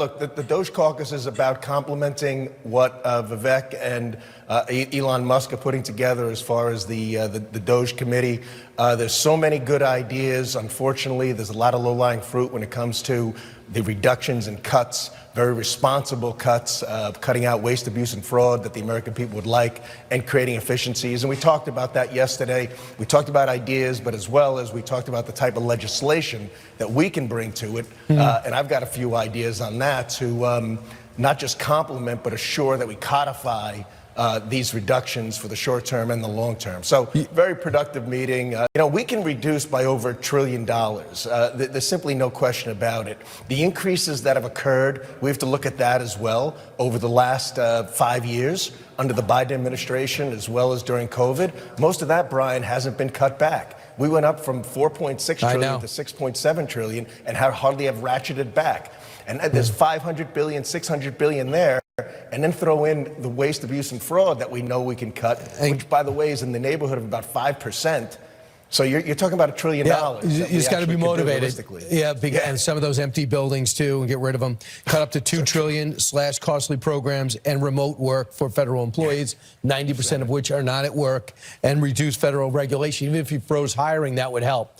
Look, the Doge caucus is about complementing what Vivek and Elon Musk are putting together as far as the Doge committee. There's so many good ideas. Unfortunately, there's a lot of low-lying fruit when it comes to the reductions and cuts, very responsible cuts, cutting out waste, abuse, and fraud that the American people would like, and creating efficiencies. And we talked about that yesterday. We talked about ideas, but as well as we talked about the type of legislation that we can bring to it. And I've got a few ideas on that to not just complement, but assure that we codify these reductions for the short term and the long term. So very productive meeting. We can reduce by over $1 trillion. There's simply no question about it. The increases that have occurred, we have to look at that as well over the last 5 years under the Biden administration, as well as during COVID. Most of that, Brian, hasn't been cut back. We went up from 4.6 trillion to 6.7 trillion and hardly have ratcheted back. And there's 500 billion, 600 billion there. And then throw in the waste, abuse, and fraud that we know we can cut, which, by the way, is in the neighborhood of about 5%. So you're talking about $1 trillion. You just got to be motivated. Yeah, and some of those empty buildings, too, and get rid of them. Cut up to $2 trillion / costly programs and remote work for federal employees, 90% of which are not at work, and reduce federal regulation. Even if you froze hiring, that would help.